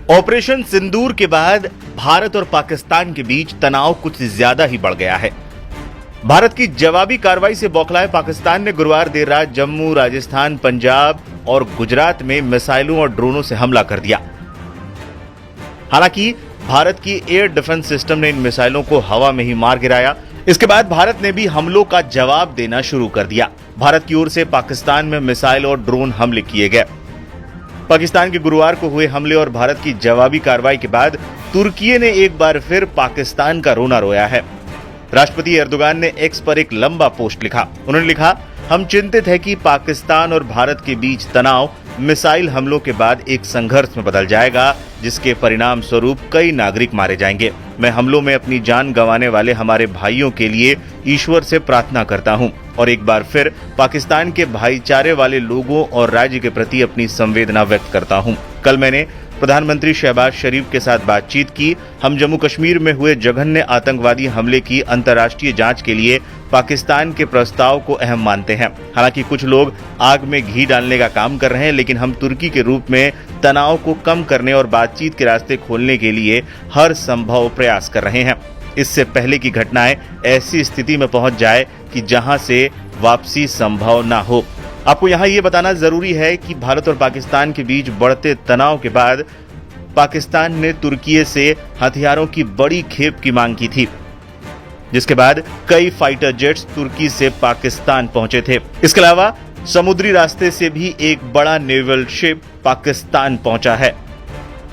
Operation सिंदूर के बाद भारत और पाकिस्तान के बीच तनाव कुछ ज्यादा ही बढ़ गया है। भारत की जवाबी कार्रवाई से बौखलाए पाकिस्तान ने गुरुवार देर रात जम्मू, राजस्थान, पंजाब और गुजरात में मिसाइलों और ड्रोनों से हमला कर दिया। हालांकि भारत की एयर डिफेंस सिस्टम ने इन मिसाइलों को हवा में ही मार गिराया। इसके बाद भारत ने भी हमलों का जवाब देना शुरू कर दिया। भारत की ओर से पाकिस्तान में मिसाइल और ड्रोन हमले किए गए। पाकिस्तान के गुरुवार को हुए हमले और भारत की जवाबी कार्रवाई के बाद तुर्की ने एक बार फिर पाकिस्तान का रोना रोया है। राष्ट्रपति एर्दोगान ने एक्स पर एक लंबा पोस्ट लिखा। उन्होंने लिखा, हम चिंतित हैं कि पाकिस्तान और भारत के बीच तनाव मिसाइल हमलों के बाद एक संघर्ष में बदल जाएगा, जिसके परिणाम स्वरूप कई नागरिक मारे जाएंगे। मैं हमलों में अपनी जान गंवाने वाले हमारे भाइयों के लिए ईश्वर से प्रार्थना करता हूं और एक बार फिर पाकिस्तान के भाईचारे वाले लोगों और राज्य के प्रति अपनी संवेदना व्यक्त करता हूं। कल मैंने प्रधानमंत्री शहबाज शरीफ के साथ बातचीत की। हम जम्मू कश्मीर में हुए जघन्य आतंकवादी हमले की अंतर्राष्ट्रीय जांच के लिए पाकिस्तान के प्रस्ताव को अहम मानते हैं। हालांकि कुछ लोग आग में घी डालने का काम कर रहे हैं, लेकिन हम तुर्की के रूप में तनाव को कम करने और बातचीत के रास्ते खोलने के लिए हर संभव प्रयास कर रहे हैं। इससे पहले की घटनाएं ऐसी स्थिति में पहुंच जाए कि जहां से वापसी संभव ना हो। आपको यहां यह बताना जरूरी है कि भारत और पाकिस्तान के बीच बढ़ते तनाव के बाद पाकिस्तान ने तुर्की से हथियारों की बड़ी खेप की मांग की थी, जिसके बाद कई फाइटर जेट्स तुर्की से पाकिस्तान पहुंचे थे। इसके अलावा समुद्री रास्ते से भी एक बड़ा नेवल शिप पाकिस्तान पहुंचा है।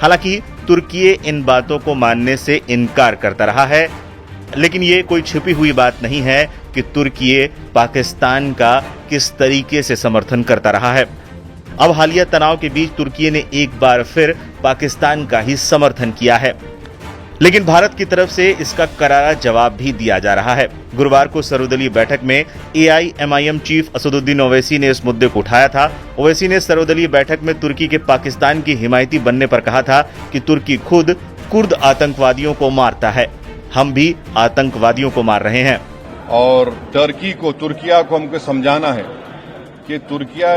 हालांकि तुर्की इन बातों को मानने से इनकार करता रहा है, लेकिन ये कोई छिपी हुई बात नहीं है कि तुर्की पाकिस्तान का किस तरीके से समर्थन करता रहा है। अब हालिया तनाव के बीच तुर्की ने एक बार फिर पाकिस्तान का ही समर्थन किया है, लेकिन भारत की तरफ से इसका करारा जवाब भी दिया जा रहा है। गुरुवार को सर्वदलीय बैठक में AIMIM चीफ असदुद्दीन ओवैसी ने इस मुद्दे को उठाया था। ओवैसी ने सर्वदलीय बैठक में तुर्की के पाकिस्तान की हिमायती बनने पर कहा था कि तुर्की खुद कुर्द आतंकवादियों को मारता है, हम भी आतंकवादियों को मार रहे हैं। और तुर्किया को हमको समझाना है कि तुर्किया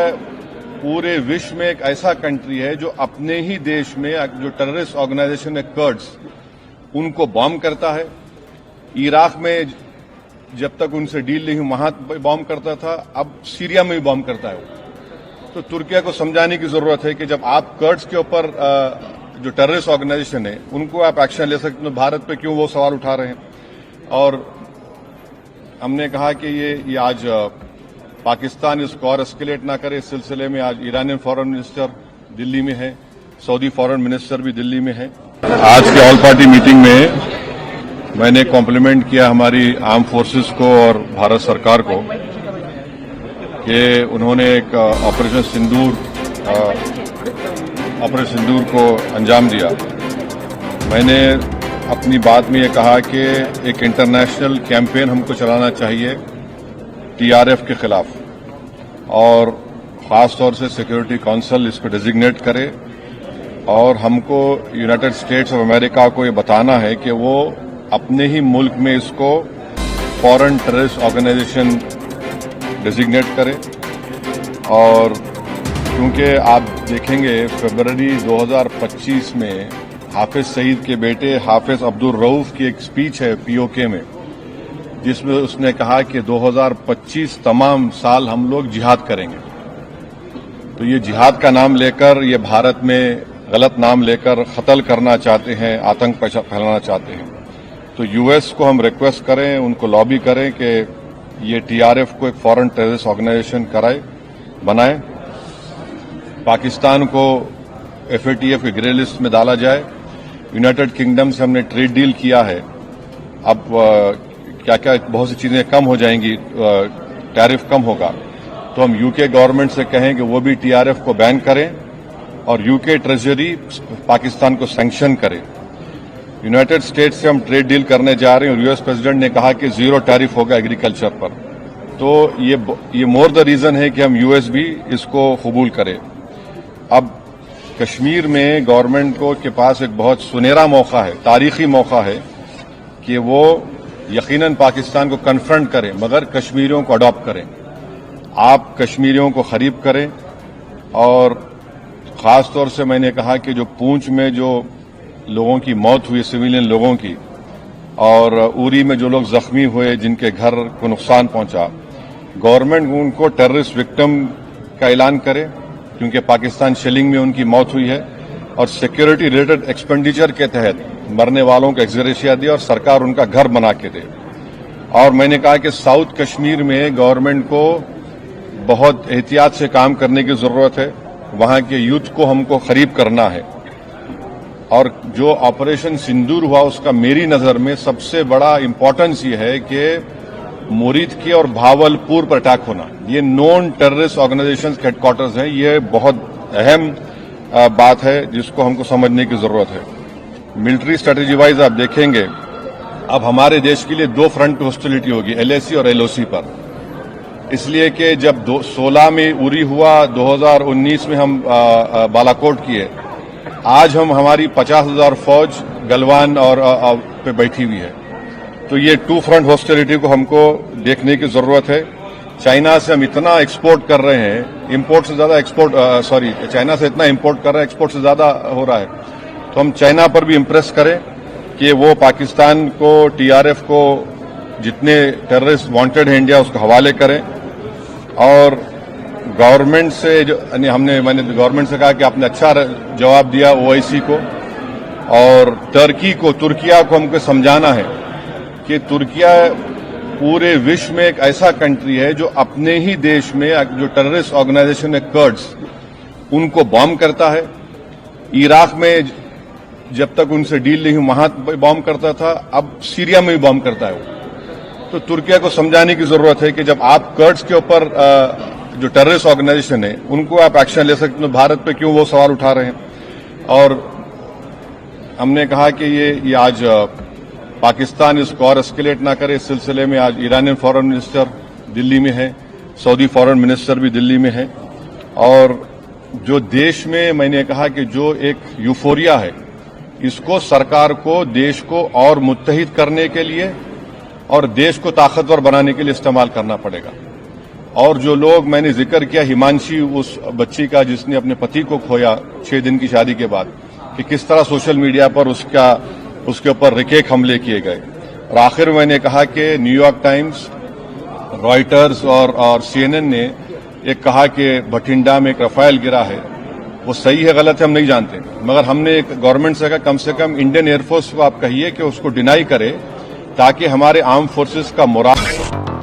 पूरे विश्व में एक ऐसा कंट्री है जो अपने ही देश में जो टेररिस्ट ऑर्गेनाइजेशन है कर्ड्स, उनको बॉम्ब करता है। इराक में जब तक उनसे डील नहीं हुई वहां बॉम्ब करता था, अब सीरिया में भी बॉम्ब करता है। तो तुर्किया को समझाने की जरूरत है कि जब आप कर्ड्स के ऊपर जो टेररिस्ट ऑर्गेनाइजेशन है उनको आप एक्शन ले सकते हैं, भारत पे क्यों वो सवाल उठा रहे हैं। और हमने कहा कि ये आज पाकिस्तान इसको और एस्केलेट ना करे। इस सिलसिले में आज ईरानियन फॉरेन मिनिस्टर दिल्ली में है, सऊदी फॉरेन मिनिस्टर भी दिल्ली में है। आज के ऑल पार्टी मीटिंग में मैंने कॉम्प्लीमेंट किया हमारी आर्म फोर्सेस को और भारत सरकार को कि उन्होंने एक ऑपरेशन सिंदूर को अंजाम दिया। मैंने अपनी बात में ये कहा कि एक इंटरनेशनल कैंपेन हमको चलाना चाहिए TRF के खिलाफ, और खासतौर से सिक्योरिटी काउंसिल इसको डिजिग्नेट करे और हमको यूनाइटेड स्टेट्स ऑफ अमेरिका को ये बताना है कि वो अपने ही मुल्क में इसको फॉरेन टेररिस्ट ऑर्गेनाइजेशन डिजिग्नेट करे। और क्योंकि आप देखेंगे फरवरी 2025 में हाफिज सईद के बेटे हाफिज अब्दुल रऊफ की एक स्पीच है POK में, जिसमें उसने कहा कि 2025 तमाम साल हम लोग जिहाद करेंगे। तो ये जिहाद का नाम लेकर, ये भारत में गलत नाम लेकर कत्ल करना चाहते हैं, आतंक फैलाना चाहते हैं। तो US को हम रिक्वेस्ट करें, उनको लॉबी करें कि ये TRF को एक फॉरेन टेररिस्ट ऑर्गेनाइजेशन बनाए, पाकिस्तान को FATF के ग्रे लिस्ट में डाला जाए। यूनाइटेड किंगडम से हमने ट्रेड डील किया है, अब क्या क्या बहुत सी चीजें कम हो जाएंगी, टैरिफ कम होगा। तो हम UK गवर्नमेंट से कहें कि वो भी TRF को बैन करें और UK ट्रेजरी पाकिस्तान को सैंक्शन करे। यूनाइटेड स्टेट्स से हम ट्रेड डील करने जा रहे हैं और US प्रेसिडेंट ने कहा कि 0 टैरिफ होगा एग्रीकल्चर पर। तो ये मोर द रीजन है कि हम US भी इसको कबूल करें। अब कश्मीर में गवर्नमेंट के पास एक बहुत सुनहरा मौका है, तारीखी मौका है कि वो यकीनन पाकिस्तान को कन्फ्रंट करें, मगर कश्मीरियों को अडॉप्ट करें। आप कश्मीरियों को करीब करें और खास तौर से मैंने कहा कि जो पूंछ में जो लोगों की मौत हुई, सिविलियन लोगों की, और उरी में जो लोग जख्मी हुए, जिनके घर को नुकसान पहुंचा, गवर्नमेंट उनको टेररिस्ट विक्टिम का ऐलान करे, क्योंकि पाकिस्तान शेलिंग में उनकी मौत हुई है, और सिक्योरिटी रिलेटेड एक्सपेंडिचर के तहत मरने वालों को एक्सग्रेशिया दे और सरकार उनका घर बना के दे। और मैंने कहा कि साउथ कश्मीर में गवर्नमेंट को बहुत एहतियात से काम करने की जरूरत है, वहां के यूथ को हमको करीब करना है। और जो ऑपरेशन सिंदूर हुआ उसका मेरी नजर में सबसे बड़ा इंपॉर्टेंस ये है कि मुरीदकी और भावलपुर पर अटैक होना, ये नॉन टेररिस्ट ऑर्गेनाइजेशन हेडक्वार्टर्स हैं, ये बहुत अहम बात है जिसको हमको समझने की जरूरत है। मिलिट्री स्ट्रेटेजी वाइज आप देखेंगे अब हमारे देश के लिए दो फ्रंट हॉस्टिलिटी होगी, LAC और LOC पर, इसलिए कि जब 16 में उरी हुआ, 2019 में हम बालाकोट किए, आज हम हमारी 50,000 फौज गलवान और पे बैठी हुई है। तो ये टू फ्रंट हॉस्टिलिटी को हमको देखने की जरूरत है। चाइना से हम इतना एक्सपोर्ट कर रहे हैं, इंपोर्ट से ज्यादा एक्सपोर्ट, चाइना से इतना इंपोर्ट कर रहे हैं, एक्सपोर्ट से ज्यादा हो रहा है। तो हम चाइना पर भी इम्प्रेस करें कि वो पाकिस्तान को, TRF को, जितने टेररिस्ट वांटेड है इंडिया, उसको हवाले करें। और गवर्नमेंट से मैंने गवर्नमेंट से कहा कि आपने अच्छा जवाब दिया OIC को, और तुर्किया को हमको समझाना है कि तुर्किया पूरे विश्व में एक ऐसा कंट्री है जो अपने ही देश में जो टेररिस्ट ऑर्गेनाइजेशन है कर्ड्स, उनको बॉम्ब करता है। इराक में जब तक उनसे डील नहीं हुई वहां बॉम्ब करता था, अब सीरिया में भी बॉम्ब करता है वो। तो तुर्किया को समझाने की जरूरत है कि जब आप कर्ड्स के ऊपर जो टेररिस्ट ऑर्गेनाइजेशन है उनको आप एक्शन ले सकते हो, भारत पे क्यों वो सवाल उठा रहे हैं। और हमने कहा कि ये आज पाकिस्तान इसको और एस्केलेट ना करे। इस सिलसिले में आज ईरानियन फॉरेन मिनिस्टर दिल्ली में है, सऊदी फॉरेन मिनिस्टर भी दिल्ली में है। और जो देश में मैंने कहा कि जो एक यूफोरिया है, इसको सरकार को देश को और मुत्तहिद करने के लिए और देश को ताकतवर बनाने के लिए इस्तेमाल करना पड़ेगा। और जो लोग, मैंने जिक्र किया हिमांशी, उस बच्ची का जिसने अपने पति को खोया 6 दिन की शादी के बाद, कि किस तरह सोशल मीडिया पर उसके ऊपर रिकेक हमले किए गए। और आखिर मैंने कहा कि न्यूयॉर्क टाइम्स, रॉयटर्स और CNN ने एक कहा कि भटिंडा में एक रफाल गिरा है। वो सही है गलत है हम नहीं जानते, मगर हमने एक गवर्नमेंट से कहा कम से कम इंडियन एयरफोर्स को आप कहिए कि उसको डिनाई करे, ताकि हमारे आर्म फोर्सेस का मोराल